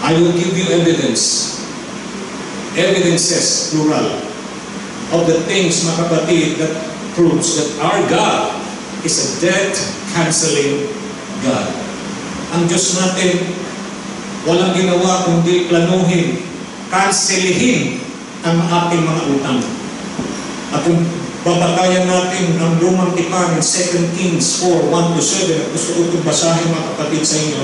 I will give you evidences, plural, of the things, mga kapatid, that proves that our God is a debt-canceling God. Ang Diyos natin, walang ginawa kundi planuhin, kanselihin ang ating mga utang. At kung babatayan natin ang lumang tipan ng 2 Kings 4:1-7, at gusto ko itong basahin, mga kapatid, sa inyo,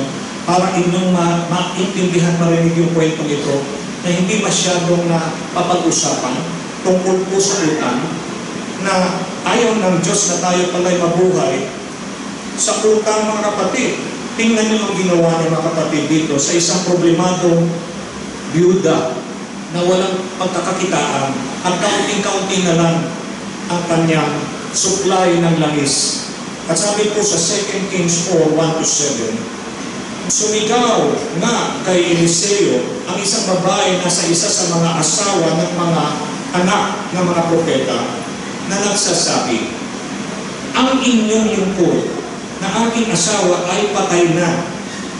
para inyong maintindihan, marinig yung kwentong ito, na hindi masyadong na papag-usapan tungkol po sa utang, na ayaw ng Diyos na tayo pala'y mabuhay sa utang, mga kapatid. Tingnan niyo ang ginawa ng mga kapatid dito sa isang problemadong byuda na walang pagkakakitaan at kaunting-kaunti na lang ang kanyang supply ng langis. At sabi po sa 2 Kings 4:1-7, sumigaw nga kay Eliseo ang isang babae na sa isa sa mga asawa ng mga anak ng mga propeta na nagsasabi, ang inyong lingkod na aking asawa ay patay na,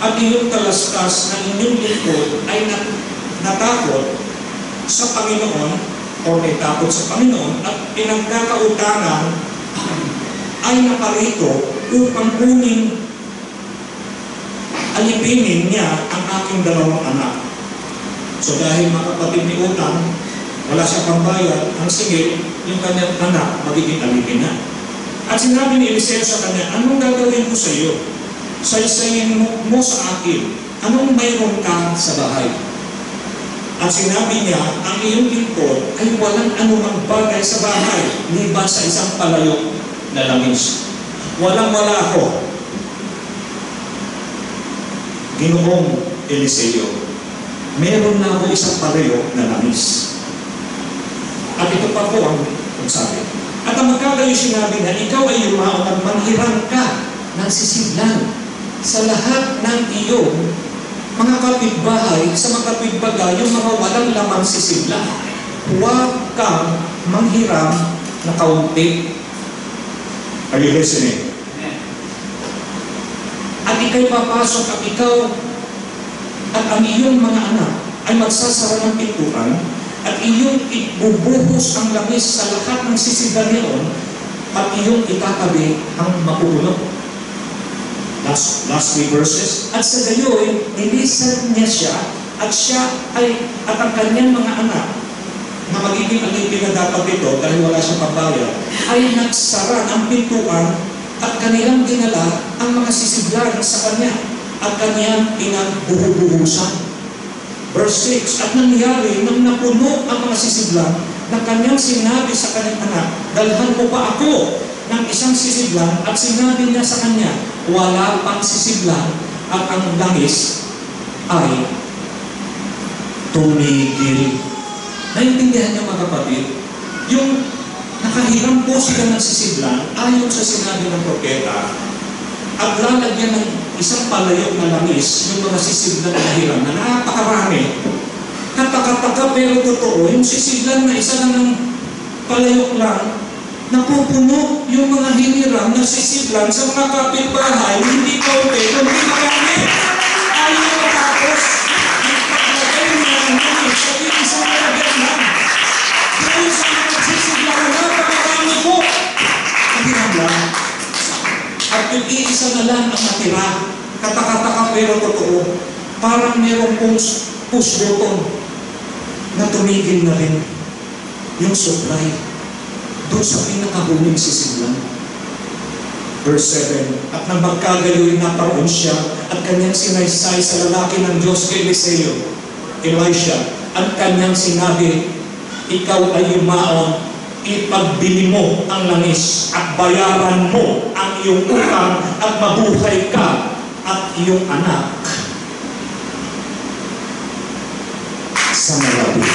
at iyong talaskas na inyong lingkod ay natakot sa Panginoon o may takot sa Panginoon at pinagkakautangan ay naparito upang kunin, alipinin niya ang aking dalawang anak. So dahil mga kapatid ni utang, wala siya pambayad, ang singil, yung kanyang anak magiging alipin na. At sinabi ni Eliseo sa kanya, anong gagawin ko sa iyo? Saysayin mo sa akin, anong mayroon ka sa bahay? At sinabi niya, ang iyong lingkod ay walang anumang bagay sa bahay, liban sa isang palayok na langis. Walang-wala ako. Ginoong Eliseo, meron na ako isang palayok na langis. At ito pa po ang sabi. At ang magkagayo sinabi na ikaw ay yumaon at manghirang ka ng sisidlan sa lahat ng iyong mga kapitbahay, sa mga kapitbaga, yung mga walang lamang sisidlan. Huwag kang manghiram na kaunti. Are you listening? At ikaw'y papasok at ikaw at ang iyong mga anak ay magsasara ng pintuan at iyong ibubuhos ang langis sa lahat ng sisidlan niyon at iyong itatabi ang mapupuno. Last 3 verses. At sa gayoy, nilisan niya siya at ang kanyang mga anak na magiging alipin na dapat ito dahil wala siyang pambayad ay nagsara ng pintuan at kanilang dinala ang mga sisidlan sa kanya at kanyang pinagbuhubuhusan. Verse 6, at nangyari nang napuno ang mga sisidlan na kanyang sinabi sa kanyang anak, dalhan mo pa ako ng isang sisidlan, at sinabi niya sa kanya, wala pang sisidlan at ang langis ay tumigil. Naintindihan niyo, mga kapatid, yung nakahiram po sila ng sisidlan ayon sa sinabi ng propeta at lalagyan ng isang palayok na langis yung mga sisidlan na hiram na napakarami. Kataka-taka pero totoo, yung sisidlan na isa lang ng palayok lang, napupuno yung mga hiniram na sisidlan sa mga kapitbahay, hindi kaunti, kundi marami. Ayaw matapos. Nagpakalagay na ng langis sa isang lagyan lang. Dahil sa mga sisidlan na napakarami po. Ang hiram lang. At yung iisa na lang ang natira. Kataka-taka pero totoo. Parang merong push button na tumigil na rin yung supply doon sa pinakahuling sisidlan. Verse 7, at nang magkagayoy naparoon siya at kanyang sinaysay sa lalaki ng Diyos kay Elisha, at kanyang sinabi, ikaw ay yumaon, ipagbili mo ang langis at bayaran mo ang iyong utang at mabuhay ka at iyong anak sa malabi.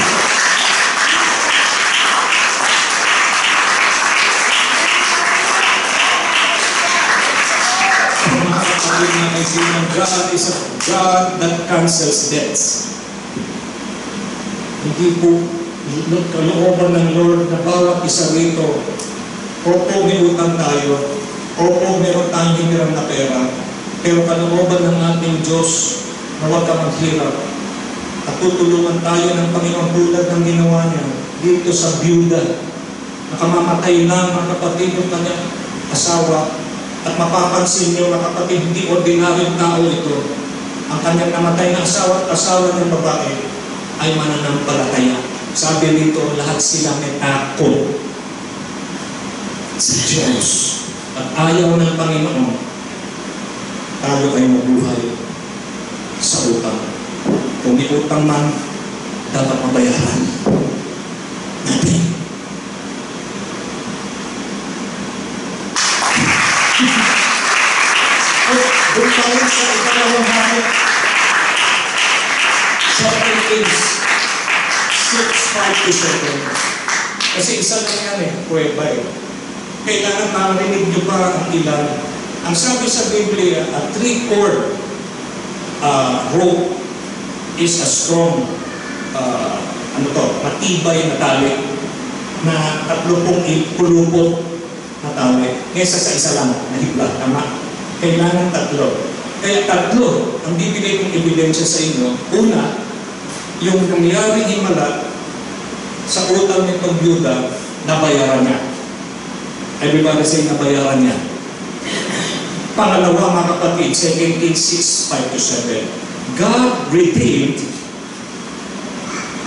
God is a God that cancels debts. Hindi po kalooban ng Lord na bawat isa rito, opo may utang tayo, opo meron tayong hiniram na pera, pero kalooban ng ating Diyos na huwag ka maghirap At tutulungan tayo ng Panginoon tulad ng ginawa niya dito sa byuda. Nakamamatay na mga kapatid yung kanyang asawa. At mapapansin niyo mga kapatid, hindi ordinaryong tao ito. Ang kanyang namatay na asawa at asawa ng babae ay mananampalataya. Sabi nito, lahat sila may takot sa Diyos. At ayaw ng Panginoon, tayo ay mabuhay sa utang. Kung may utang man, dapat mabayaran natin. Doon tayo sa ikalawang bakit sa Philippines 6:5-7. Kasi isa lang yan prueba Kailangan marinig nyo pa ang ilan. Ang sabi sa Biblia, a 3-cord rope is a strong, matibay na tali na 30 kulupot na tali. Kesa sa isa lang na hibla. Tama? Kailangan 3. Kaya 3 ang bibigay kong ebidensya sa inyo. Una, yung nangyaring himala sa utang nitong byuda, nabayaran niya. Everybody say nabayaran niya. Pangalawa mga kapatid, 2 Kings 6:5-7. God redeemed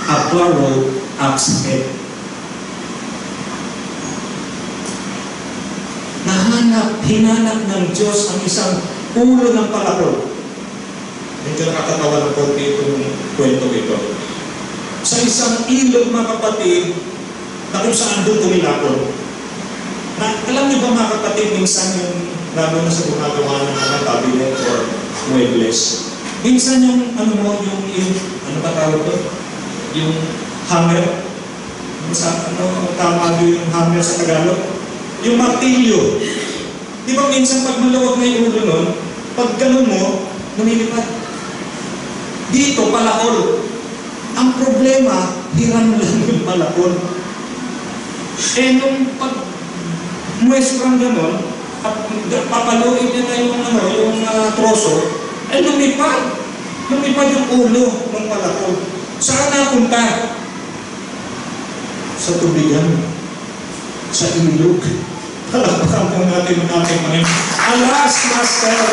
a borrowed ox head. Hinanap ng Diyos ang isang ulo ng palakol. Medyo nakakatawa ng konti itong kwento ito. Sa isang ilog mga kapatid, na kung saan doon tumilakol. Na, alam niyo ba mga kapatid, minsan yung lalo na sa gumagawa ng mga cabinet or muebles, minsan yung ano ba tawag ko? Yung hammer. Tama yung hammer sa Tagalog. Yung martilyo. Di ba minsan pag malawag na yung ulo nun, pag ganun mo, lumilipad. Dito, palakol. Ang problema, hiram lang yung palakol. Nung pag muestrang gano'n, at papaluin niya na yung troso, lumipad. Lumipad yung ulo ng palakol. Saan napunta? Sa tubigan. Sa ilog. Palakpakan po natin ang ating Panginoon. Alas, Master!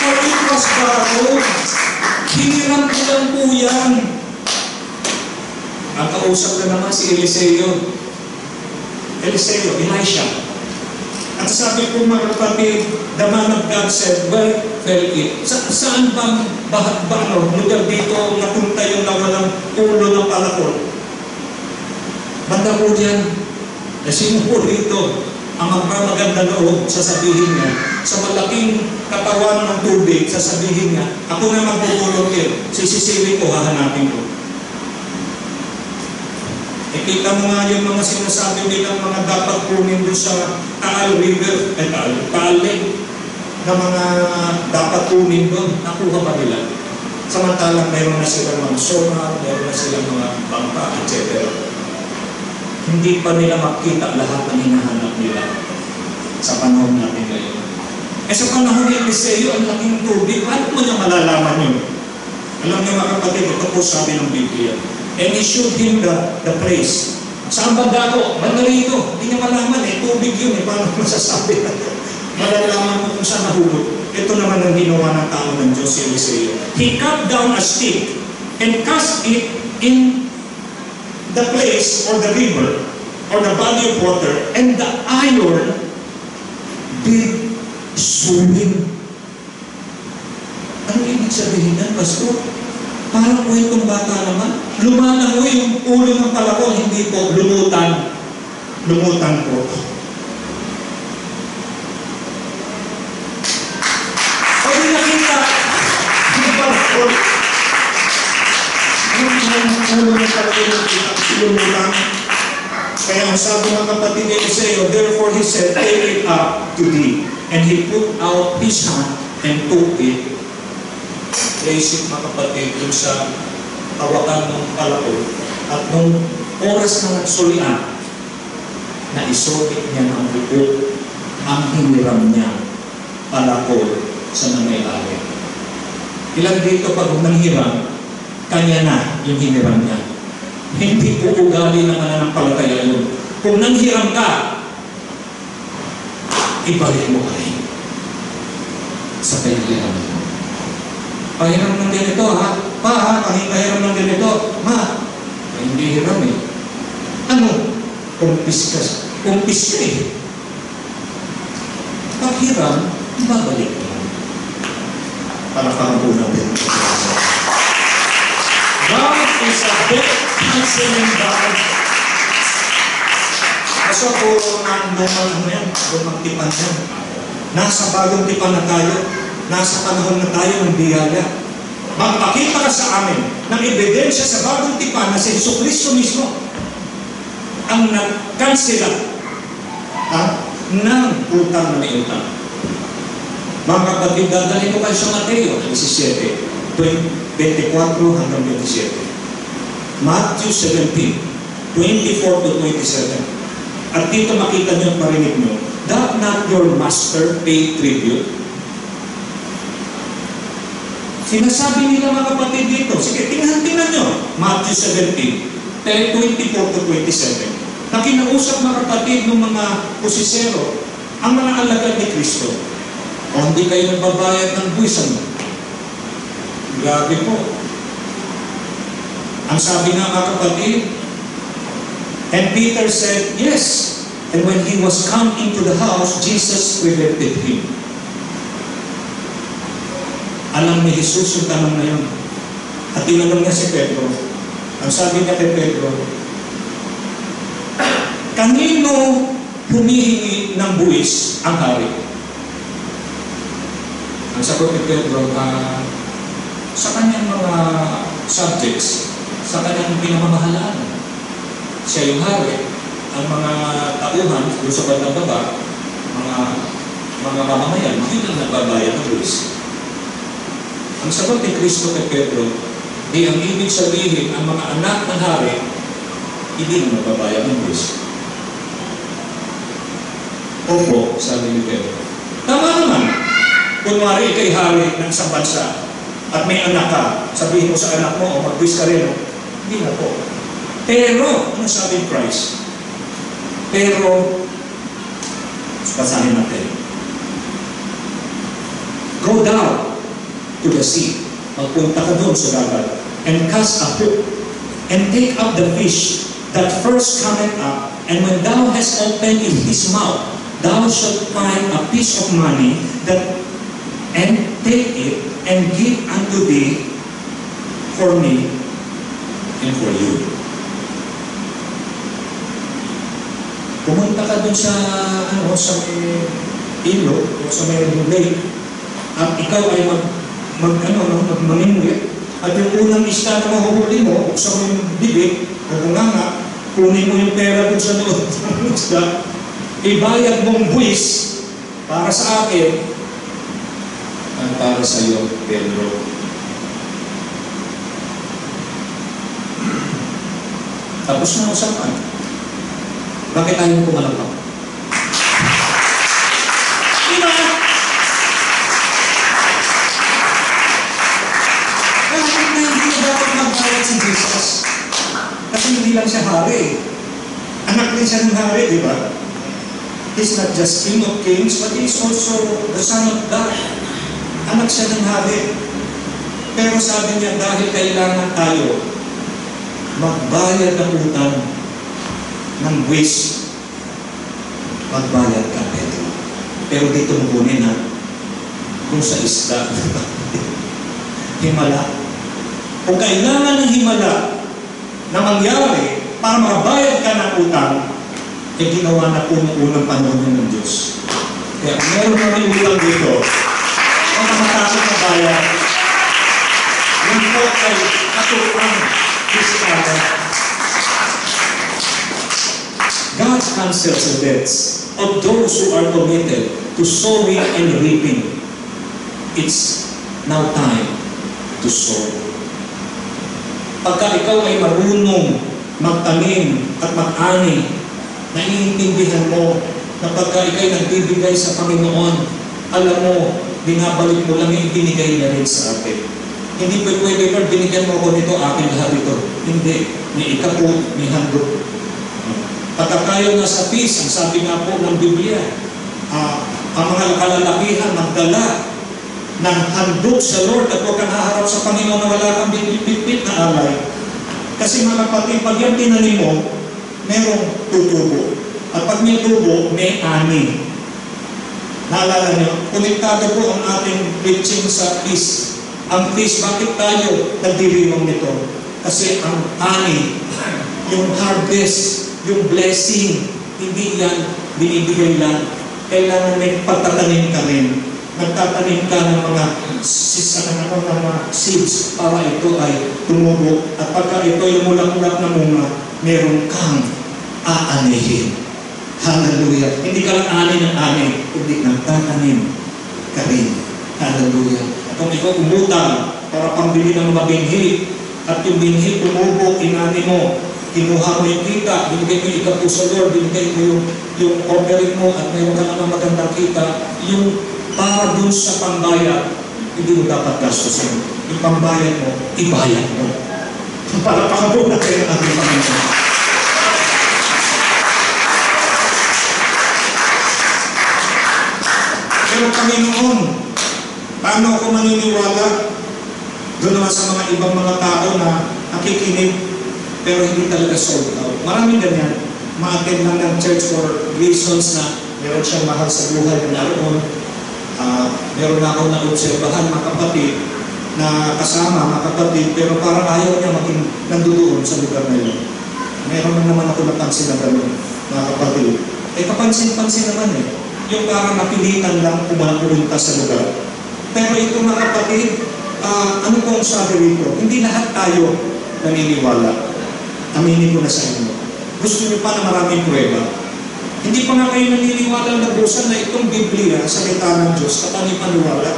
For it was borrowed. Hiniram ko lang po yan. Ang kausap na naman si Eliseo, Elisha. At sabi ko mga kapatid, the man of God said, where fell it? Saan bang lugar dito napunta yung nawalang ulo ng palakol? Banda po yan. Sino po rito ang magpapaganda loob, sasabihin niya, sa malaking katawan ng tubig, sasabihin niya, ako na magpupulong sisisilin ko, hahanapin ko. Kita mo nga yung mga sinasabi nilang mga dapat kunin doon sa Taal River, Taal Lake, na mga dapat kunin doon, nakuha pa nila. Samantalang mayroon na silang mga sonar, mayroon na silang mga bangka, etc. Hindi pa nila makita lahat ng hinahanap nila sa panahon natin ngayon. Sa panahon ni Eliseo, ang laking tubig, paano mo niya malalaman yun? Alam niyo mga kapatid, ito po sabi ng Biblia. And he showed him the place. Saan banda ko? Banda rito. Hindi niya malaman tubig yun paano masasabi? Malalaman mo kung saan nahulog. Ito naman ang ginawa ng tao ng Diyos si Eliseo. He cut down a stick and cast it in the place or the river or the body of water, and the iron did swimming. Ano ibig sabihin yan, Pastor? Parang kwentong bata naman. Lumalangoy yung ulo ng palakol, hindi po, lumutan. Lumutan po. Pag nakita, yung palakol, ulo ng palakol, lumutan. Kaya ang sabi ng kapatid ni Eliseo, therefore he said, take it up to thee. And he put out his hand and took it. Naisip mga kapatid dun sa tawakan ng palakol. At nung oras na nagsulian, na isulit niya ng buko ang hiniram niya palakol sa nangyayari. Ilan dito pag nanghiram, kanya na yung hiniram niya. Hindi po ugali ng mananampalataya yun. Kung nanghiram ka, ibalik mo pa rin sa pinahiram mo. Pahiram ng ganito, ha? Pahiram ng ganito. Ma, hindi hiram eh. Ano? Kumpis ka eh. Paghiram, babalik mo. Palakpakan po natin. God is a debt canceling God. Kasi po lumang tipan yan. Nasa bagong tipan na tayo. Nasa panahon na tayo ng biyaya. Magpakita ka sa amin ng ebidensya sa bagong tipan na si Jesucristo mismo ang nag-cancela ng utang na may utang. Mga kapatid, dadalhin ko kayo sa Mateo 17, 24 hanggang 27. Matthew 17, 24 to 27. At dito makita niyo at marinig niyo, doth not your master pay tribute? Sinasabi nila mga kapatid dito. Sige, tingnan niyo. Matthew 17, 24 to 27. Na kinausap mga kapatid ng mga pusisero, ang mga alagad ni Kristo. O hindi kayo nagbabayad ng buwisan mo. Grabe po. Ang sabi nga mga kapatid, and Peter said, yes. And when he was come into the house, Jesus prevented him. Alam ni Jesus yung tanong na yun. At tinanong niya si Pedro. Ang sabi niya kay Pedro, kanino humihingi ng buwis ang hari? Ang sagot ni Pedro, sa kanyang mga subjects, sa kanyang pinamamahalaan. Siya yung hari. Ang mga tauhan, doon sa bandang baba, mga mamamayan, yun ang nagbabayad ng buwis. Ang sagot ni Kristo kay Pedro, di ang ibig sabihin, ang mga anak ng hari, hindi na magbabayad ng buwis. Opo, sabi ni Pedro. Tama naman. Kunwari ikay hari ng isang bansa at may anak ka, sabihin mo sa anak mo, o mag-buwis ka rin, hindi na po. Pero, ano sabi ni Christ? Pero, basahin natin. Go down to the sea. Magpunta ka doon sa dagat and cast a hook and take up the fish that first cometh up, and when thou hast opened in his mouth, thou shalt find a piece of money and take it and give unto thee for me and for you. Pumunta ka dun sa ilo o sa may lake at ikaw ay mamimuli at yung unang isda na mahuhuli mo, buksan mo yung bibig o bunganga, kunin mo yung pera dun sa loob ng isda, ibayad mong buwis para sa akin at para sa iyo, Pedro. Tapos na usapan. Bakit tayo pumalakpak? Diba? Bakit na hindi dapat magbayad si Jesus? Kasi hindi lang siya hari. Anak din siya ng hari, di ba? He's not just King of Kings, but he's also the Son of God. Anak siya ng hari. Pero sabi niya, dahil kailangan tayo magbayad ng utang ng buwis, magbayad ka, Pedro. Pero dito mo kunin ha, kung sa isda, himala. Kung kailangan ng himala na mangyari para mabayad ka ng utang, eh ginawa na po noong unang panahon ng Diyos. Kaya meron na may utang dito, kung matakot na bayad, yun po ay katuruan fiskal. God cancels the debts of those who are committed to sowing and reaping. It's now time to sow. Pagka ikaw ay marunong magtanim at mag-ani, naiintindihan mo na pagka ikaw'y nagbibigay sa Panginoon, alam mo, binabalik mo lang yung binigay niya rin sa atin. Hindi po pwede, Lord, binigyan mo ako nito, akin lahat ito. Hindi. May ikapo, may handog. Pagkakayo na sa peace, ang sabi nga po ng Biblia, ang mga kalalakihan magdala ng handog sa Lord at huwag kang haharap sa Panginoon na wala kang bitbit na alay. Kasi mga kapatid, pag yan tinanim mo, merong tutubo. At pag may tubo, may ani. Naalala niyo, konektado po ang ating preaching sa peace. Ang peace, bakit tayo nagdiriwang nito? Kasi ang ani, yung harvest, yung blessing, hindi yan binibigay lang. Kailangan may pagtatanim ka rin. Nagtatanim ka ng mga seeds para ito ay tumubo. At pagka ito yung mulak-mulak na munga, meron kang aanihin. Hallelujah. Hindi ka lang ani ng ani, kundi nagtatanim ka rin. Hallelujah. Kung ikaw umutang para pambili ng mga binhi, at yung binhi tumubo, inani mo, kinuha mo yung kita, binigay mo yung ikaw sa Lord, binigay mo yung offering mo, at mayroon ka naman magandang kita, yung para dun sa pambayad, hindi mo dapat gastusin. Yung pambayad mo, ibayad mo. Para pakabog natin ang ating Panginoon. Pero Panginoon, paano ako maniniwala doon naman sa mga ibang mga tao na nakikinig pero hindi talaga sold out? Maraming ganyan. Ma-attend lang ng church for reasons na meron siyang mahal sa buhay na naroon. Meron na ako na-obserbahan mga kapatid na kasama mga kapatid pero parang ayaw niya maging nandoon sa lugar na yun. Meron na naman ako napansin na gano'n mga kapatid. Kapansin-pansin naman yung parang napilitan lang pumunta sa lugar. Pero ito mga kapatid, ano pong sabi rito? Hindi lahat tayo naniniwala. Aminin ko na sa inyo. Gusto niyo pa na maraming prueba? Hindi pa nga kayo naniniwala na busan na itong Biblia, salita ng Diyos, kapanipaniwala.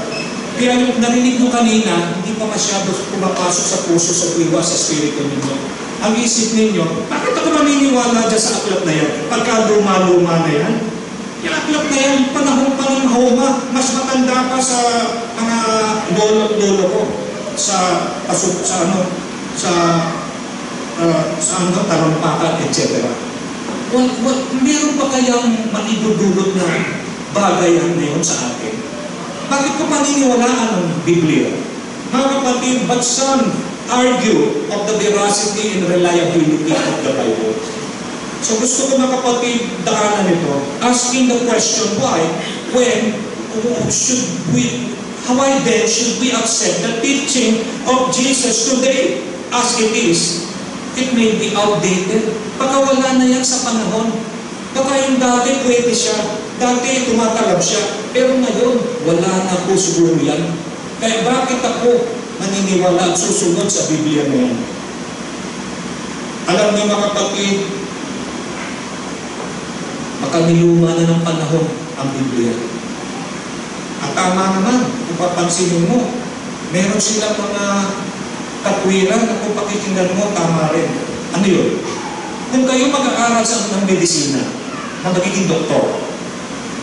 Kaya yung narinig nyo kanina, hindi pa masyado pumapasok sa puso, sa tuwa, sa spirito ninyo. Ang isip ninyo, bakit ako maniniwala dyan sa aklat na yan? Pagka luma-luma na yan, yung aklat na yan, panahon pa ng Homa, mas matanda pa sa mga lolo ko, sa tarumpakan, etc. Meron pa kayang maidudulot na bagay ang ngayon sa atin? Bakit ko paniniwalaan ang Biblia? Mga kapatid, but some argue of the veracity and reliability of the Bible. So gusto ko mga kapatid daanan ito, asking the question why, when, why then should we accept the teaching of Jesus today as it is? It may be outdated. Baka wala na yan sa panahon. Baka yung dati pwede siya, dati tumatalab siya, pero ngayon wala na po siguro yan. Kaya bakit ako maniniwala at susunod sa Biblia na yan? Alam niyo mga kapatid, baka niluma na ng panahon ang Biblia. At tama naman, kung papansinin mo, meron silang mga katwiran na kung pakikinggan mo, tama rin. Ano yun? Kung kayo mag-aaral sa ng medisina, na magiging doktor,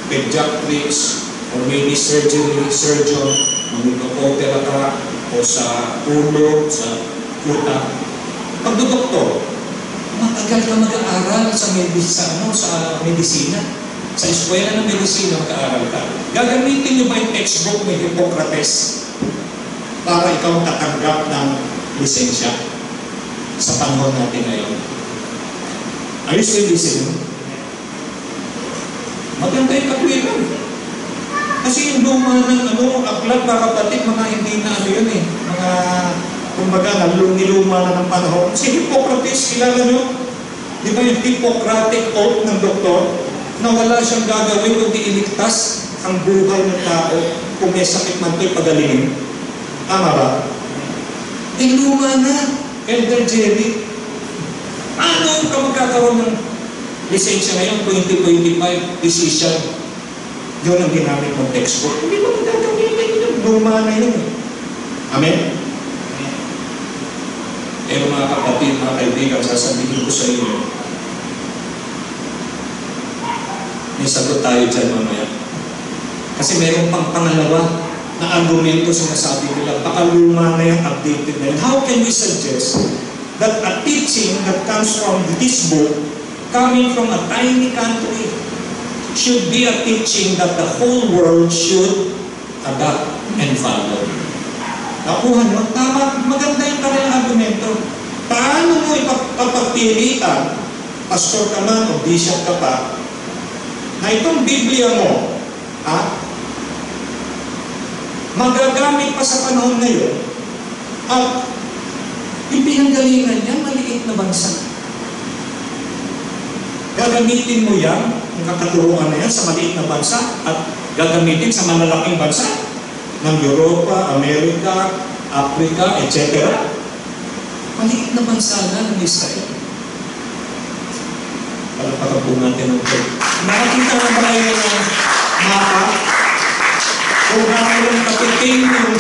pediatrics, or maybe surgeon, mag-opera ka, o sa ulo, sa utak, pagdodoktor, matagal ka mag-aaral sa medisina. Sa eskwela ng medisina, mag-aaral ka. Gagamitin niyo ba yung textbook ni Hippocrates para ikaw tatanggap ng lisensya sa panahon natin ngayon? Are you still listening? Maganda yung katwiran. Kasi yung luma ng aklat, mga kapatid, mga hindi na yun mga kumbaga, niluma na ng panahon. Si Hippocrates, kilala nyo? Di ba yung Hippocratic oath ng doktor na wala siyang gagawin kundi iligtas ang buhay ng tao kung may sakit man ito'y pagalingin? Tama ba? Luma na, Elder Jerry. Ano ka magkakaroon ng lisensya ngayon, 2025, decision? Yun ang ginamit ng textbook. Hindi mo magkakamitin yun. Luma na yun. Amen? Pero mga kapatid, mga kaibigan, sasabihin ko sa inyo, may sagot tayo dyan mamaya. Kasi meron pang pangalawa na argumento sinasabi nila, baka luma na yung updated na yun. How can we suggest that a teaching that comes from this book, coming from a tiny country, should be a teaching that the whole world should adopt and follow? Nakuha nyo? Tama, maganda yung kanilang argumento. Paano mo ipapagpilitan, pastor ka man o bishop ka pa, na itong Biblia mo, magagamit pa sa panahon ngayon, at ipinanggalingan niya, maliit na bansa. Gagamitin mo yan, ang kakaturuan na yan sa maliit na bansa, at gagamitin sa malalaking bansa ng Europa, Amerika, Africa, etc. Maliit na bansa na ng Israel. Palapakan po natin ang ito. Nakakita na ba kayo ng mapa? Kung nakailang kapiting yung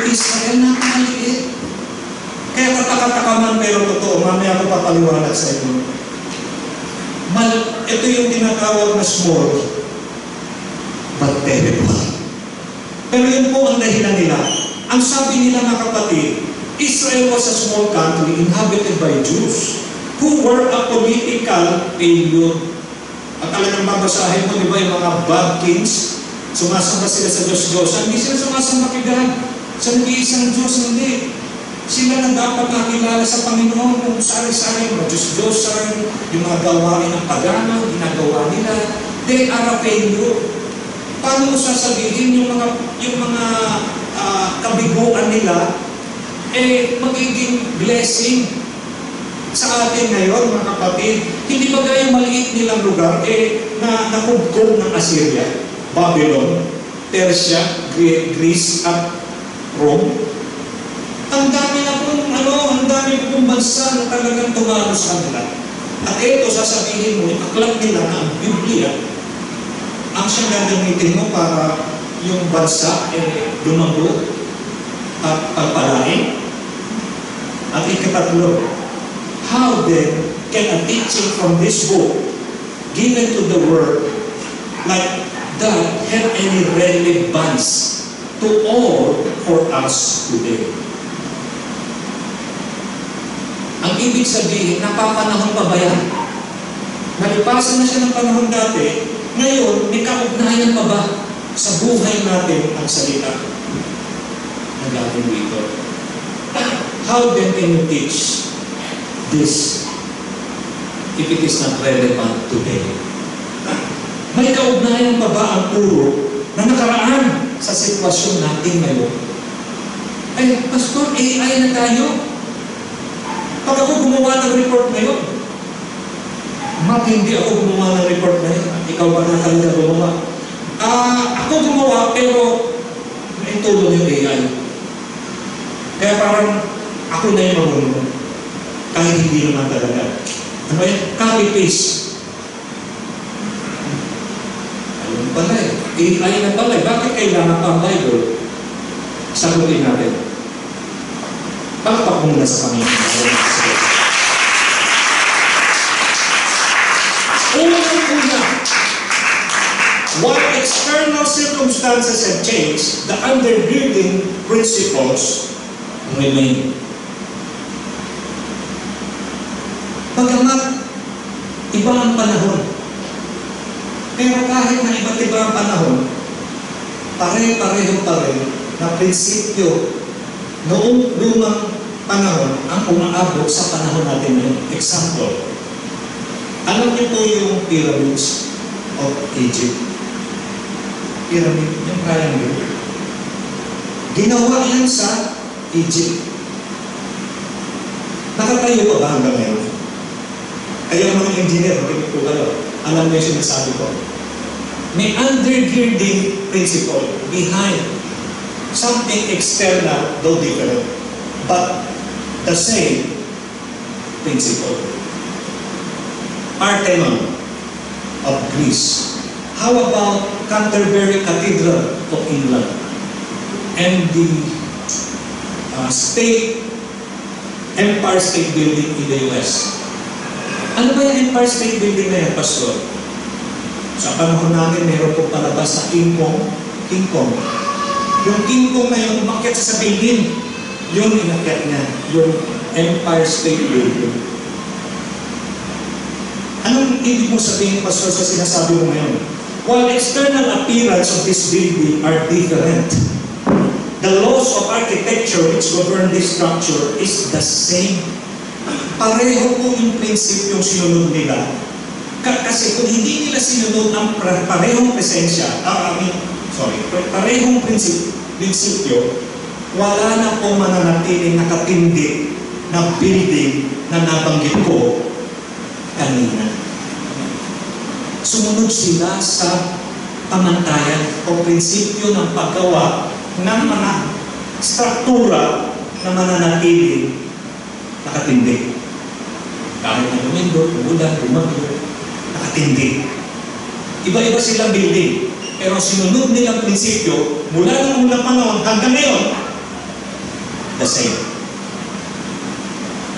Israel na maliit. Kaya katakataka man pero totoo, mamaya ko papaliwanag sa inyo. Ito yung tinatawag na small but terrible. Pero yun po ang dahilan nila. Ang sabi nila mga kapatid, Israel was a small country inhabited by Jews who were a political failure. At talagang babasahin mo, di ba, yung mga bad kings, sumasamba sila sa Diyos-Diyos. Hindi sila sumasamba kay God. Sa nag-iisang Diyos, hindi. Sila na dapat nakilala sa Panginoon kung sari-sari, mga Diyos-Diyosan, yung mga gawain ng pagano, ginagawa nila. They are a failure. Paano mo sasabihin yung mga kabiguan nila, magiging blessing sa atin ngayon, mga kapatid? Hindi ba gaya maliit nilang lugar, na nakubkob ng Assyria, Babylon, Persia, Greece, at Rome? Ang dami na pong bansa na talagang tumalo sa kanila. At ito, sasabihin mo, aklat nila na ang Biblia, ang siyang gagamitin mo para yung bansa lumago at pagpalain. At ikatatlo, how then can a teaching from this book given to the world like that have any relevance to all for us today? Ang ibig sabihin, napapanahon pa ba yan? Nalipasan na siya ng panahon dati, ngayon, may kaugnayan pa ba sa buhay natin ang salita na gagawin dito? How then can you teach this if it is not relevant today? May kaugnayan pa ba ang puro na nakaraan sa sitwasyon natin ngayon? Ay, Pastor, AI na tayo. Pag ako gumawa ng report ngayon, hindi ako gumawa ng report ngayon. Ikaw ba na talaga gumawa? Ako gumawa, pero may tulong yung AI. Kaya parang ako na yung marunong. Kahit hindi naman talaga. Ano yan? Copy-paste. Ayun pala AI na pala Bakit kailangan pa ang Bible? Sagutin natin. Palakpak muna sa Panginoon. Unang-una, while external circumstances have changed, the undergirding principles remain. Bagamat iba ang panahon, pero kahit na iba't iba ang panahon, pare-pareho pa rin na prinsipyo noong lumang panahon ang umaabot sa panahon natin ngayon. Example, alam niyo po yung pyramids of Egypt? Pyramid, yung triangle. Ginawa yan sa Egypt. Nakatayo pa ba hanggang ngayon? Kayo mga engineer, makinig po kayo. Alam niyo yung sinasabi ko. May undergirding principle behind something external, though different, but the same principle. Parthenon of Greece. How about Canterbury Cathedral of England? And the Empire State Building in the US. Ano ba yung Empire State Building na yan, Pastor? Sa panahon namin, meron po palabas na King Kong King Kong. Yung King Kong na yun, umakyat sa building. Yun, inakyat niya. Yung Empire State Building. Anong ibig mo sabihin, Pastor, sa sinasabi mo ngayon? While external appearance of this building are different, the laws of architecture which govern this structure is the same. Pareho po yung prinsipyong sinunod nila. Kasi kung hindi nila sinunod ang parehong presensya, parehong prinsipyo, wala na po mananatiling nakatindi na building na nabanggit ko kanina. Sumunod sila sa pamantayan o prinsipyo ng paggawa ng mga struktura na mananatiling nakatindi. Kahit na lumindot, umulan, lumagyo, nakatindi. Iba-iba silang building. Pero sinunod nilang prinsipyo, mula ng unang panahon hanggang ngayon, the same.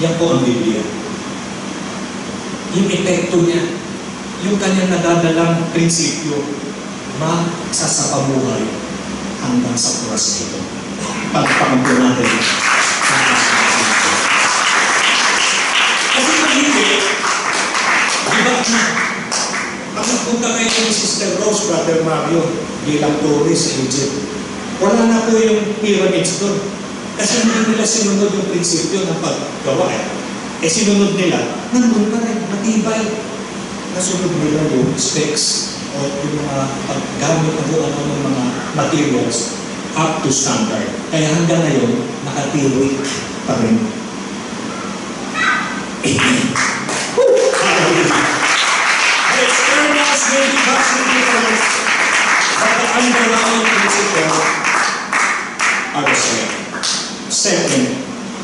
Yan po ang Biblia. Yung epekto niya, yung kanyang nadadalang prinsipyo, magsasapabuhay hanggang sa oras nito. Pagpakampo natin. Kasi kung hindi, iba na. Pag nagpunta kayo ni Sister Rose, Brother Mario, bilang tourist sa Egypt, wala na po yung pyramids doon. Kasi hindi nila sinunod yung prinsipyo ng paggawa sinunod nila, nandun pa rin, matibay. Nasunod nila yung specs o yung mga paggamit ng mga materials up to standard. Kaya hanggang ngayon, nakatiwi pa rin. Amen. The externals may be vastly different, but the underlying principles are the same. Second,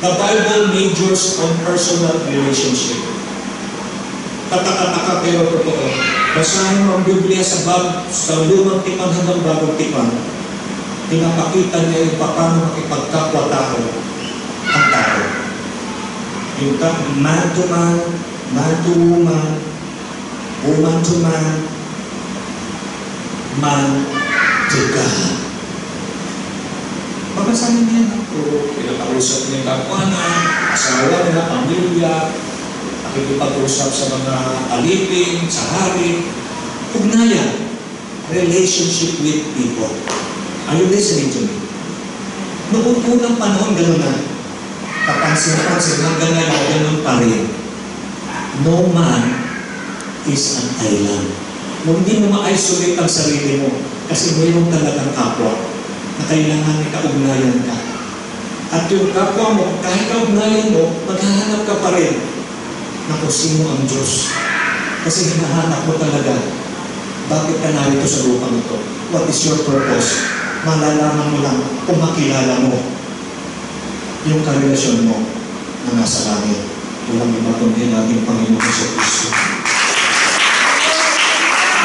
the Bible majors on personal relationship. Katakataka pero totoo. Basahin mo ang Biblia sa lumang tipan hanggang bagong tipan. Pinapakita niya yung paano makipagkapwa-tao ang tao. Yung man to man, man to woman, woman to man, man to God. Pagkasanin niya, pinakausap niya yung kapwa na, asawa niya, pamilya, nakikipag-usap sa mga alipin, sa hari, ugnayan, relationship with people. Are you listening to me? Noong unang panahon, gano'n na. Kapansin-pansin, hanggang ngayon, gano'n pa rin. No man is an island. Kung hindi mo ma-isolate ang sarili mo, kasi mayroon talagang kapwa na kailangan may kaugnayan ka. At yung kapwa mo, kahit kaugnayan mo, maghahanap ka pa rin na kung sino ang Diyos. Kasi hinahanap mo talaga, bakit ka narito sa lupang ito? What is your purpose? Malalaman mo lang kung makilala mo yung karelasyon mo na nasa langit. Walang iba kundi nating Panginoon sa Kristo.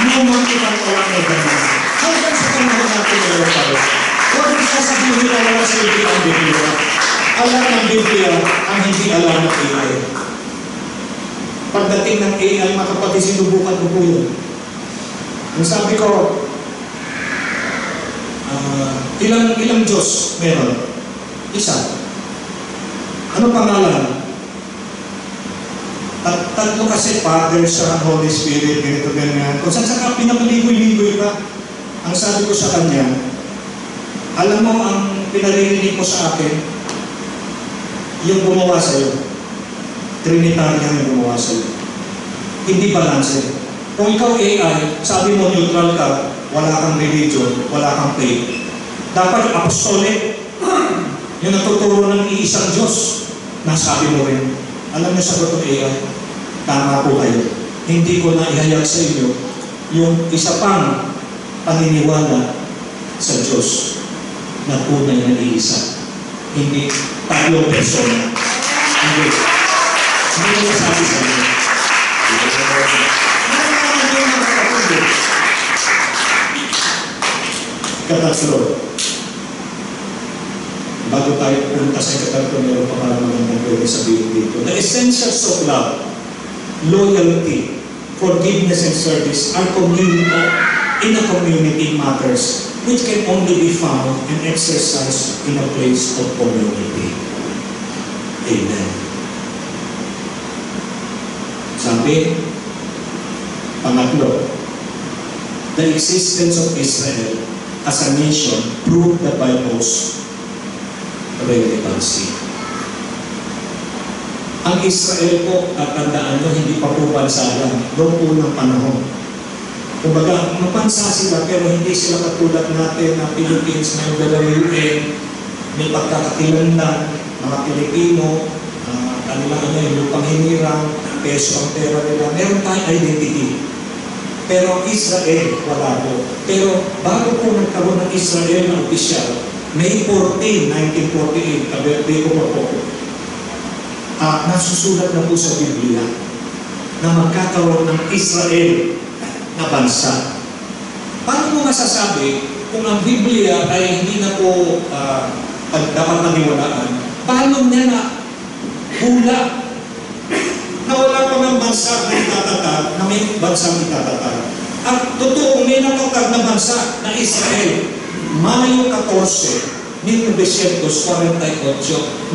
Ano man ibang orang na ganyan? Hanggang sa panahon natin ngayon tayo. Huwag mo sasabihin nila wala sa Biblia ang Biblia. Alam ng Biblia ang hindi alam ng AI. Pagdating ng AI, mga kapatid, sinubukan ko po yun. Ang sabi ko, ilang Diyos meron? Isa. Ano pangalan? Tatlo kasi, Father, Son, Holy Spirit, ganito, ganyan. Kung saan saka pinakaligoy-ligoy ka, ang sabi ko sa kanya, alam mo ang pinaririnig mo sa akin, yung gumawa sa'yo. Trinitarian yung gumawa sa'yo. Hindi balance. Kung ikaw AI, sabi mo neutral ka, wala kang religion, wala kang faith. Dapat apostolic, yung natuturo ng iisang Diyos, nasabi mo rin. Alam niyo sagot ng AI, tama po kayo. Hindi ko na ihayag sa inyo yung isa pang paniniwala sa Diyos na tunay na iisa. Hindi tatlong persona. Hindi. Hindi ko sabi sa inyo. Katatlo. Bago tayo punta sa katatlo, meron pa para magandang pwede sabihin dito. The essentials of love, loyalty, forgiveness and service are in a community matters which can only be found and exercised in a place of community. Amen. Sabi, pangatlo, the existence of Israel as a nation proved the Bible's relevancy. Ang Israel po, at tandaan nyo, hindi pa po bansa lang noong unang panahon. Kumbaga, mapansa sila pero hindi sila katulad natin na Philippines na yung UN, may pagkakakilanlan, mga Pilipino, kanilang yung lupang hinirang, peso ang pera nila, meron tayong identity. Pero Israel, wala po. Pero bago po nagkaroon ng Israel na opisyal, May 14, 1948, kabirthday ko pa po, nasusulat na po sa Biblia na magkakaroon ng Israel na bansa. Paano mo masasabi kung ang Biblia ay hindi na po dapat naniwalaan? Paano niya na hula na wala pa ng bansa na itatatag, na may bansang itatatag? At totoo, may natatag na bansa na Israel. Mayo 14, 1948,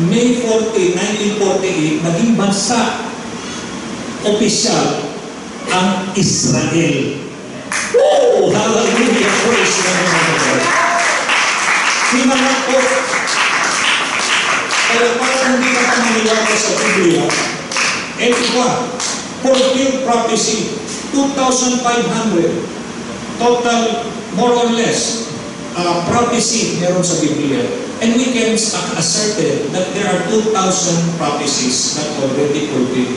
May 14, 1948, naging bansa opisyal ang Israel. Oh, hallelujah! Praise the Lord! Sinangat po, kaya parang hindi ka pamaniwala sa Biblia, ito ba, fulfilled prophecy, 2,500, total, more or less, prophecy meron sa Biblia. And we can ascertain that there are 2,000 prophecies that already fulfilled.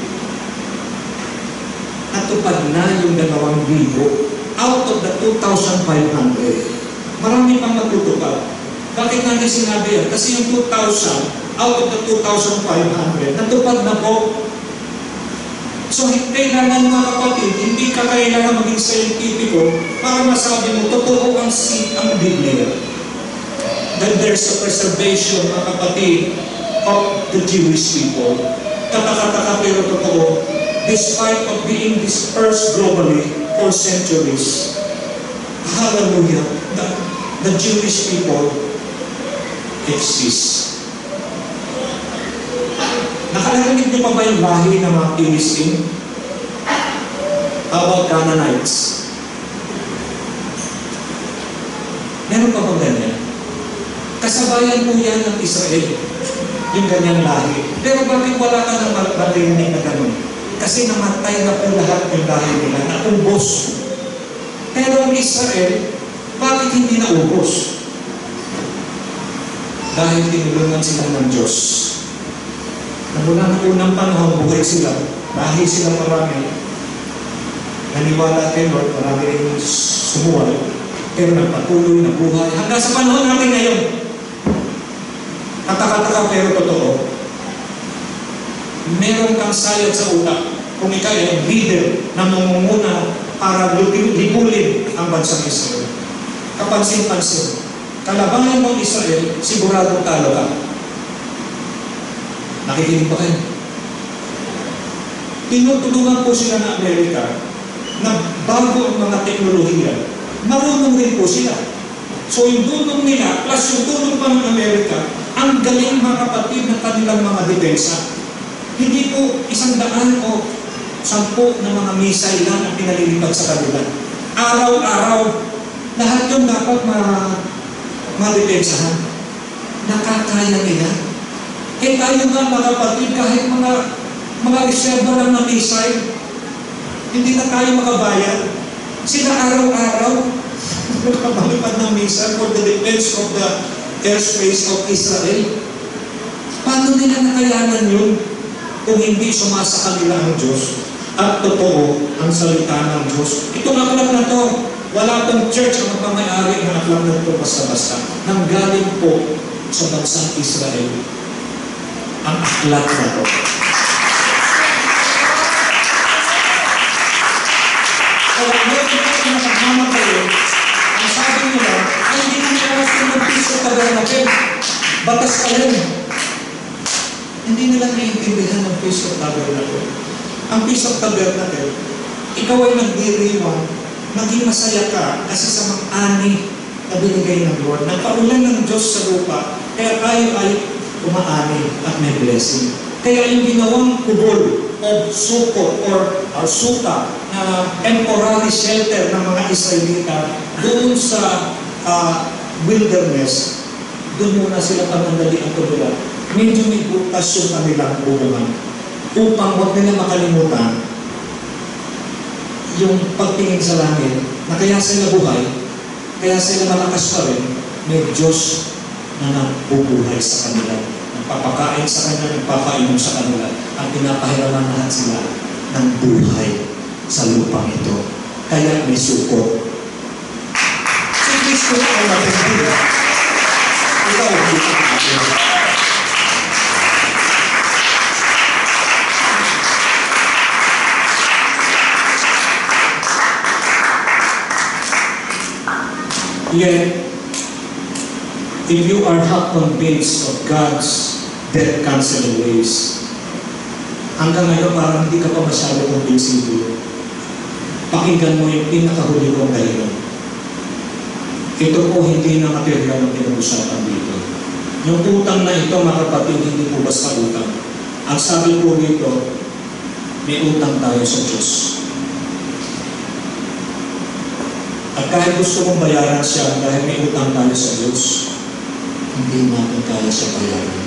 Natupad na yung 2,000 out of the 2,500. Marami pang matutupad. Bakit natin sinabi yan? Kasi yung 2,000 out of the 2,500, natupad na po. So, kailangan mga kapatid, hindi ka kailangan maging scientifico para masabi mo, totoo ang Biblia. That there's a preservation, mga kapatid, of the Jewish people. Katakataka pero totoo, despite of being dispersed globally for centuries. Hallelujah! The Jewish people exist. Nakarinig niyo pa ba yung lahi ng mga Philistine? How about Canaanites? Meron pa ba ganyan? Kasabayan po yan ng Israel, yung ganyang lahi. Pero bakit wala ka nang marinig na ganun? Kasi namatay na po lahat yung lahi nila, naubos. Pero ang Israel, bakit hindi naubos? Dahil tinulungan sila ng Diyos. Mula ng unang panahon, buhay sila. Dahil sila marami. Naniwala kay Lord, marami rin sumuwal. Pero nagpatuloy na buhay. Hanggang sa panahon natin ngayon. Katakataka pero totoo. Meron kang sayad sa utak. Kung ikaw ay leader na mamumuna para libulin ang bansang Israel. Kapansin-pansin. Kalabangan ng Israel, siguradong talo ka. Nakikinig ba kayo? Tinutulungan po sila ng Amerika na bago ang mga teknolohiya, marunong rin po sila. So yung tulong nila, plus yung tulong pa ng Amerika, ang galing mga kapatid ng kanilang mga depensa. Hindi po 100 o 10 na mga misay lang ang pinalilipad sa kanila. Araw-araw, lahat yung dapat madepensahan. Nakakaya nila. Eh tayo nga mga kapatid, kahit mga reserva lang ng misay, hindi na tayo makabayad. Sila araw-araw, nakabalipad ng misay for the defense of the airspace of Israel. Paano nila nakayanan yun kung hindi sumasa kanila ang Diyos? At totoo ang salita ng Diyos. Itong aklat na to, wala itong church ang magmamayari ng aklat na ito basta-basta. Nanggaling po sa bansang Israel ang aklat na ito. So, meron po na nagmamatayo, ang sabi nila, ay hindi na nila sinunod sa tabernakel. Batas ka rin. Hindi nila naiintindihan ng Feast of Tabernacle. Ang Feast of Tabernacle, ikaw ay nagdiriwang, maging masaya ka kasi sa mga ani na binigay ng Lord. Nagpaulan ng Diyos sa lupa, kaya tayo ay umaani at may blessing. Kaya yung ginawang kubol o suko or suka na temporary shelter ng mga Israelita doon sa wilderness, doon muna sila pamandali ang tulugan. Medyo may butas yung kanilang bubungan upang huwag nila makalimutan yung pagtingin sa langit na kaya sila buhay, kaya sila malakas pa rin, may Diyos na nagbubuhay sa kanila, nagpapakain sa kanila, nagpapainom sa kanila, at pinapahiraman lahat sila ng buhay sa lupang ito. Kaya may suko. Si Kristo ay matindi. Ikaw ang kita natin. Yet, if you are not convinced of God's death-canceling ways, hanggang ngayon parang hindi ka pa masyado convincible. Pakinggan mo yung pinakahuli kong dahilan. Ito po hindi na material ang pinag-usapan dito. Yung utang na ito, mga kapatid, hindi po basta utang. Ang sabi po dito, may utang tayo sa Diyos. At kahit gusto mong bayaran siya dahil may utang tayo sa Diyos, hindi natin kaya siya bayaran.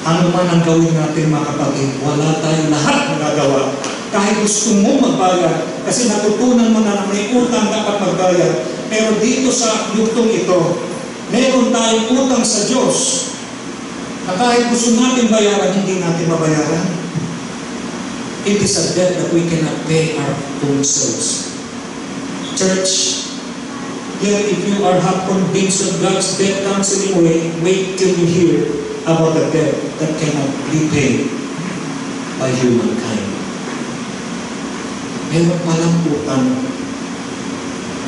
Ano man ang gawin natin, mga kapatid, wala tayong lahat magagawa. Kahit gusto mong magbayad, kasi natutunan mo na may utang dapat magbayad, pero dito sa yugtong ito, meron tayong utang sa Diyos na kahit gusto natin bayaran, hindi natin mabayaran. It is a debt that we cannot pay our own selves. Church, yet if you are not convinced of God's death-canceling way, wait till you hear about the debt that cannot be paid by humankind. Meron palang utang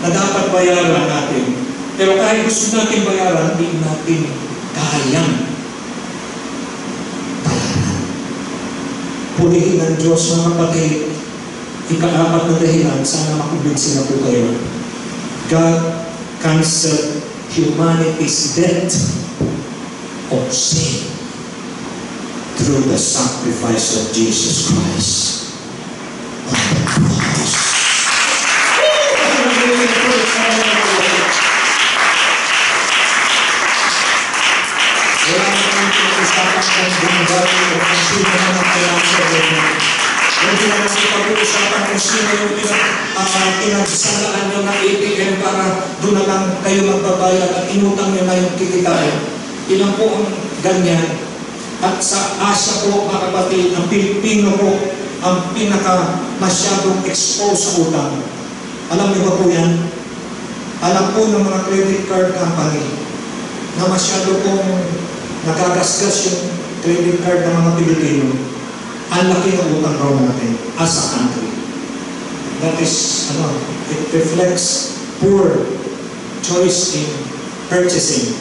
na dapat bayaran natin. Pero kahit gusto natin bayaran, hindi natin kayang bayaran. Purihin ng Diyos, mga kapatid, ika-apat na dahilan, sana makumbinsin na po kayo. God canceled humanity's debt of sin through the sacrifice of Jesus Christ on the cross. Wala naman pag-usapan kung bumagay o kung sino naman kailangan sa ganyan. Hindi naman pag-usapan kung sino yung pinagsalaan nyo ng ATM para doon na lang kayo magbabayad at inutang nyo na yung kikitain. Ilan po ang ganyan. At sa Asia po, mga kapatid, ang Pilipino po, ang pinaka-masyadong exposed sa utang. Alam niyo ba po yan? Alam po ng mga credit card company na masyado pong nagagasgas yung credit card ng mga Pilipino. Ang laki ng utang raw natin as a country. That is, it reflects poor choice in purchasing.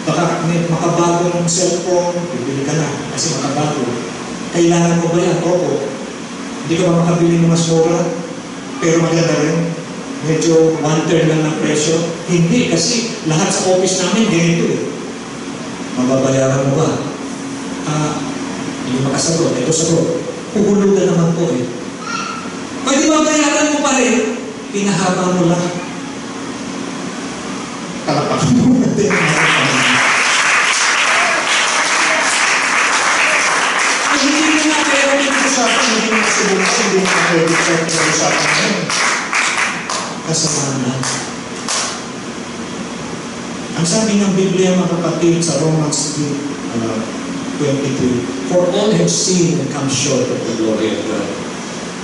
Baka may makabagong cellphone, bibili ka na kasi makabago. Kailangan mo ba yan? Opo. Hindi ka ba makabili ng mas mura? Pero maganda rin. Medyo 1/3 lang ng presyo. Hindi, kasi lahat sa office namin ganito eh. Mababayaran mo ba? Hindi makasagot. Ito sagot. Puhulog na naman po eh. Pwede mabayaran mo pa rin. Pinahaba mo lang. Kalapakan mo natin. Hindi na pero pinag-usapan, hindi na subukan, hindi na credit card pinag-usapan ngayon. Kasamaan na. Ang sabi ng Biblia, mga kapatid, sa Romans 23, for all have sinned and come short of the glory of God.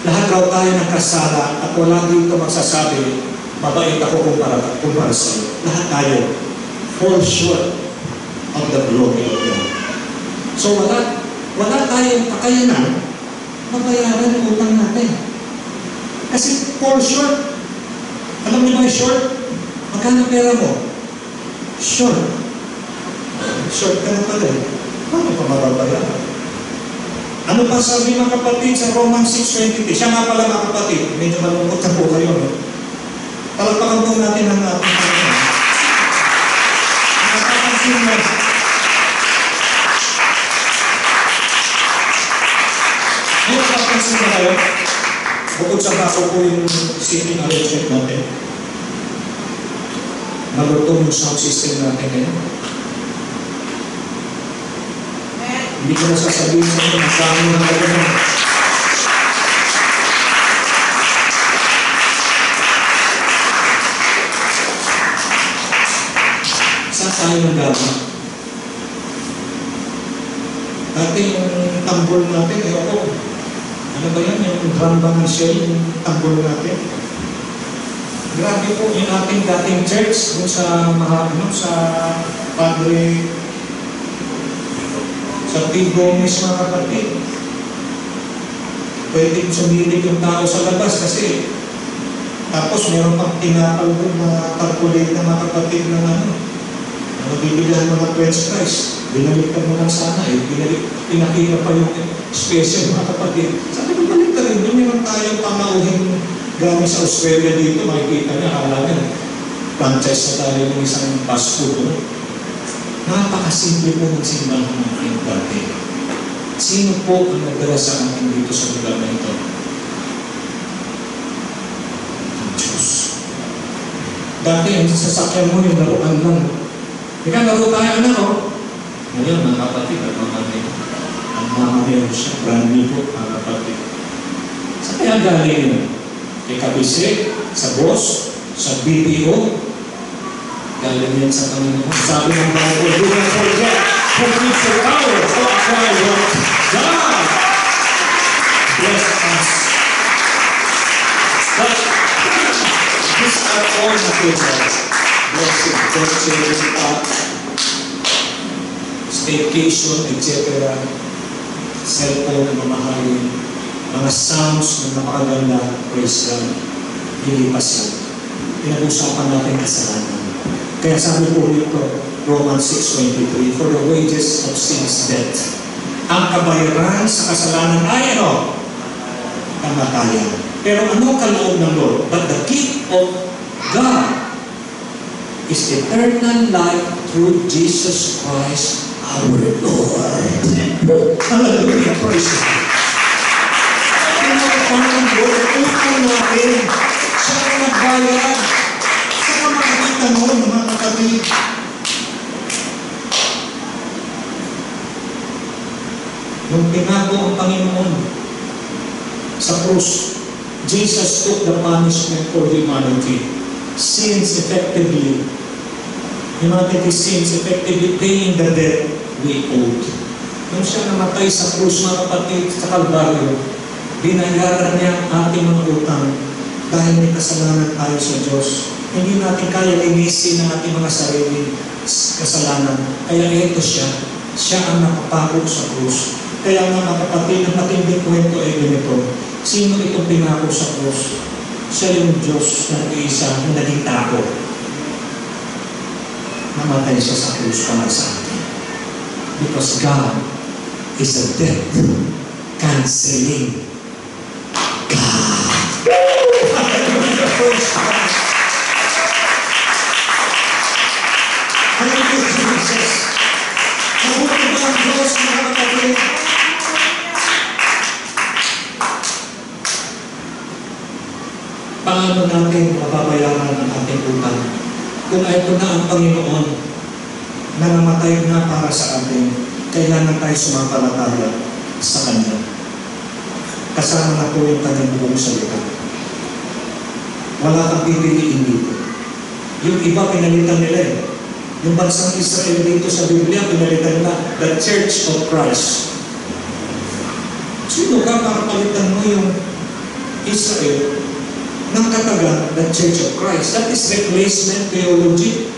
Lahat raw tayo nagkasala at wala dito magsasabi, mabait ako kumpara sa iyo. Lahat tayo fall short of the glory of God. So wala tayong kakayanan mabayaran yung utang natin. Kasi fall short. Alam niyo ba yung short? Magkano pera mo? Short. Short ka na pala eh. Paano pa mababayaran? Ano pa sabi mga kapatid sa Romans 6:23? Siya nga pala mga kapatid. Medyo malungkot na po kayo. No? Palagpakan po natin ang ating Panginoon. Bukod sa baso po yung seating arrangement natin. Malutong yung sound system natin ngayon. Hindi ko na sasabihin sa inyo, nasama na ako na. Saan tayo nagama? Dati yung tambol natin, ano ba yan? Yung Rambangan Shell, yung tambol natin. Grabe po yung ating dating church kung sa sa Padre sa P. Gomez, mga kapatid. Pwede sumilig yung tao sa labas kasi tapos meron pang tinapal doon na tarpaulin na mga kapatid ng mabibigahan mo ng French fries. Binaliktad mo lang sana pinakita pa yung special, mga kapatid. Sabi ko, balik ka rin doon. Meron tayong pamauhin gamit sa Australia dito. Makikita niya, akala niya franchise na tayo ng isang fast food. Napakasimple po ng simbahan natin dati. Sino po ang nagdala sa atin dito sa lugar na ito? Ang Diyos. Dati, ang sasakyan mo yung laruan lang. Ika, laro tayo, anak, Ngayon, mga kapatid, ang mamamayan siya. Brand new po, mga kapatid. Sa kaya galing yun? Kay Kabise, sa boss, sa BPO, galing yan sa Panginoon. Sabi ng Bible, do not forget who gives the power to acquire what God bless us. But these are all materials. Blessing, churches, staycation, etc. Cellphone na mamahalin, mga sounds na napakaganda, praise God. Hilipas yan. Pinag-usapan natin kasalanan. Kaya sabi po dito, Romans 6:23, for the wages of sin is death. Ang kabayaran sa kasalanan ay kamatayan. Pero ano kaloob ng Lord? But the gift of God is eternal life through Jesus Christ our Lord. Hallelujah, praise God. Ang Lord, utang natin. Siya ang nagbayad. Saka makikita mo, mga kapatid. Nung pinago ang Panginoon sa krus, Jesus took the punishment for humanity. Sins effectively. Humanity sins effectively paying the debt we owed. Nung siya namatay sa krus, mga kapatid, sa Kalbaryo, binayaran niya ang ating mga utang dahil may kasalanan tayo sa Diyos. Hindi natin kaya linisin ang ating mga sarili kasalanan. Kaya ito siya. Siya ang nakapako sa krus. Kaya nga mga kapatid, ang matinding kwento ay ganito. Sino itong pinako sa krus? Siya yung Diyos na isa na naging tako. Namatay siya sa krus para sa atin. Because God is a death-canceling God. Hallelujah, Jesus. Mabuti ba ang Diyos, mga kapatid? Paano natin mababayaran ang ating utang? Kung ito na ang Panginoon na namatay na para sa atin, kailangan tayo sumampalataya sa Kanya. Kasama na po yung Kanyang buong salita. Wala kang pipiliin dito. Yung iba pinalitan nila Yung bansang Israel dito sa Biblia, pinalitan nila the Church of Christ. Sino ka para palitan mo yung Israel ng katagang the Church of Christ? That is replacement theology.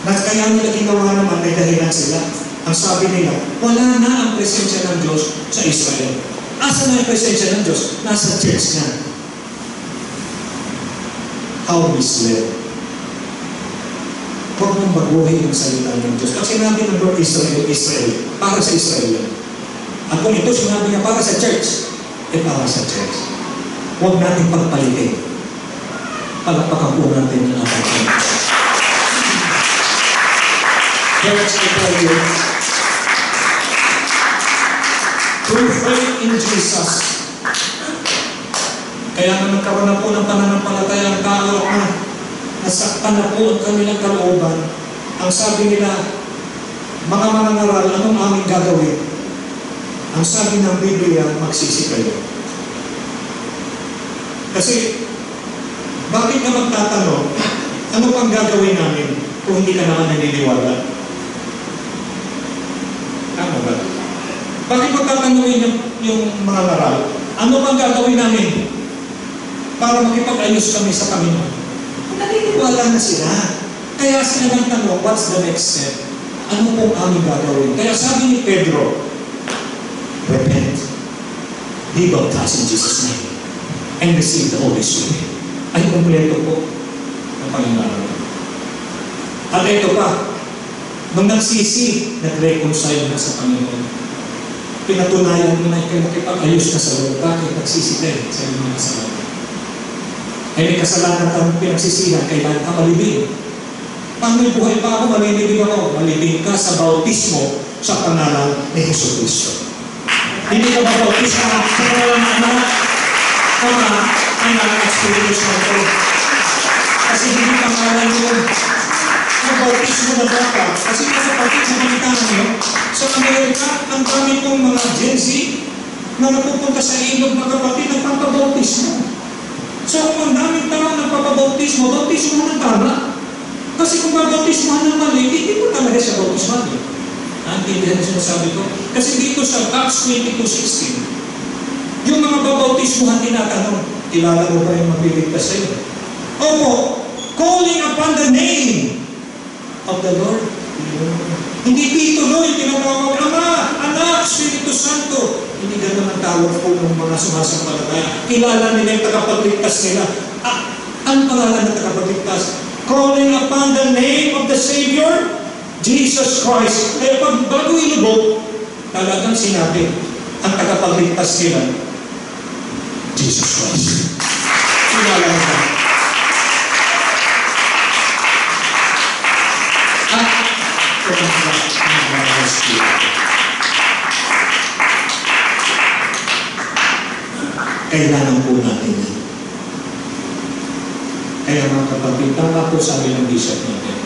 Na kaya nila ginawa naman ay dahilan sila. Ang sabi nila, wala na ang presensya ng Diyos sa Israel. Asa na ang presensya ng Diyos? Nasa church na. How misled. Huwag mong baguhin yung salita ng Diyos. Pag sinabi ng Lord Israel, Israel, para sa Israel. At kung ito sinabi niya para sa church, para sa church. Huwag natin pagpalitin. Palakpakan po natin yung ating church. Church, I tell you, through faith in Jesus, Kaya na nagkaroon na po ng pananampalataya ang tao na nasaktan na po ang kanilang kalooban. Ang sabi nila, mga manangaral, anong aming gagawin? Ang sabi ng Biblia, magsisi kayo. Kasi, bakit ka magtatanong, ano pang gagawin namin kung hindi ka naman naniniwala? Tama ba? Bakit magtatanungin yung mga ngaral? Ano pang gagawin namin para makipag-ayos kami sa Panginoon? Naniniwala na sila. Kaya sila nagtanong, what's the next step? Ano pong aming gagawin? Kaya sabi ni Pedro, repent, be baptized in Jesus' name, and receive the Holy Spirit. Ay kumpleto po ng Panginoon. At ito pa, nung nagsisi, nag-reconcile na sa Panginoon. Pinatunayan mo na ikaw makipag-ayos na sa Lord. Bakit? Nagsisi kayo sa iyong mga kasalanan. Ay may kasalanan kang pinagsisihan, kailangan ka malibing. Paano yung buhay pa ako? Malibing ako. Malibing ka sa bautismo sa pangalan ni Jesucristo. Hindi ka ba bautismo sa pangalan ng anak? Ama, anak, Espiritu Santo. Kasi hindi pangalan mo ang bautismo na bata. Kasi sa kapatid sa palitan nyo, sa Amerika, ang dami pong mga Gen Z na napupunta sa ilog ng kapatid ng pampabautismo. So kung ang daming tao nagpapabautismo, bautismo ng tama. Kasi kung babautismohan ng mali, hindi po talaga siya bautismohan. Naintindihan na sinasabi ko. Kasi dito sa Acts 22:16, yung mga babautismohan tinatanong, kilala mo ba yung magliligtas sa iyo? Opo, calling upon the name of the Lord. Hindi tituloy, tinatawag, Ama, Anak, Espiritu Santo. Hindi ganun ang tawag po ng mga sumasampalataya. Kilala nila yung tagapagligtas nila. Ang pangalan ng tagapagligtas? Calling upon the name of the Savior, Jesus Christ. Kaya pag bago ilubog, talagang sinabi, ang tagapagligtas nila, Jesus Christ. Kilala nila. Kailangan po natin yan. Kaya mga kapatid, tama po sabi ng bishop natin.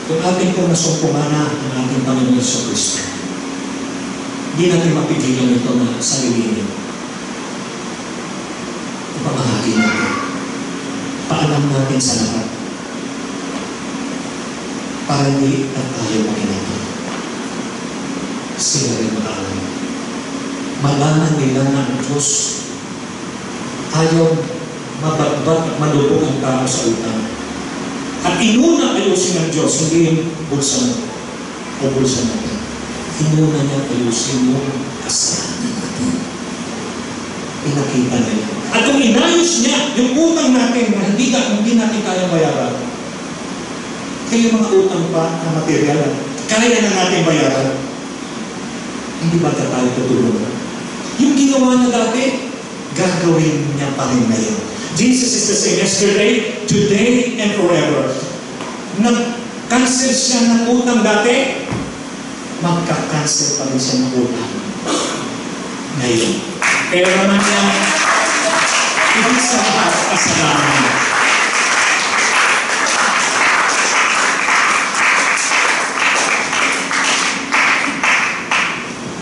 Kung ating po nasumpungan na ang ating Panginoon Jesucristo, hindi natin mapigilan ito na sarilinin. Ipamahagi natin. Paalam natin sa lahat. Para hindi at tayo makinatan. Sila rin maalam. Malaman nila na ang Diyos ayaw mabatbat at malubog ang tao sa utang. At inuna ayusin ng Diyos, hindi yung bulsa mo o bulsa natin. Inuna niya ayusin yung kasalanan natin. Pinakita na yan. At kung inayos niya yung utang natin na hindi natin kaya bayaran, kaya mga utang pa na material, kaya na natin bayaran, hindi ba tayo tutulungan? Yung ginawa na dati, gagawin niya pa rin ngayon. Jesus is the same yesterday, today, and forever. Nag-cancel siya ng utang dati, magka-cancel pa rin siya ng utang ngayon. Kaya naman niya, ibig sa lahat kasalanan niya.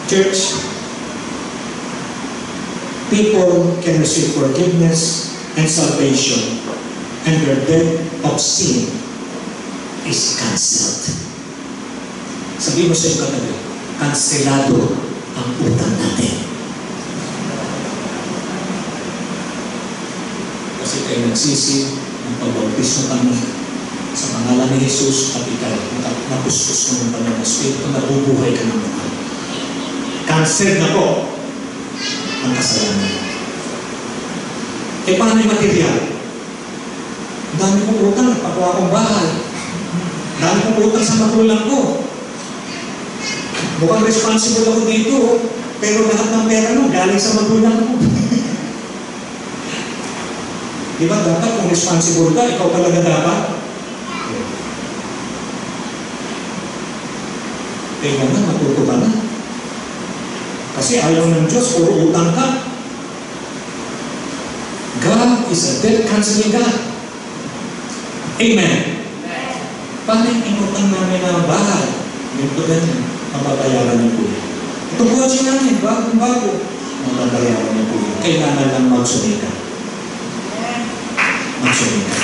Church, people can receive forgiveness and salvation, and their debt of sin is cancelled. Sabihin mo sa iyong katabi, kanselado ang utang natin. Kasi kayo nagsisi, nagpabautismo kami sa pangalan ni Jesus at ikaw, napustos mo ng Panginoon Espiritu, nabubuhay ka ng mga. Cancel na po ang kasalanan. E paano yung material? Dami kong utang, nagpakuha akong bahay. Dami kong utang sa magulang ko. Mukhang responsible ako dito, pero lahat ng pera mo galing sa magulang ko. Di ba dapat kung responsible ka, ikaw talaga dapat? Kailangan matuto ka na. Kasi ayaw ng Diyos, puro utang ka. God is a debt-canceling God. Amen. Paano yung inutang namin na bahay? Ganito ganyan. Mababayaran niyo po yan. Ito kotse namin, bagong-bago. Mababayaran niyo po yan. Kailangan lang magsumika. Magsumika.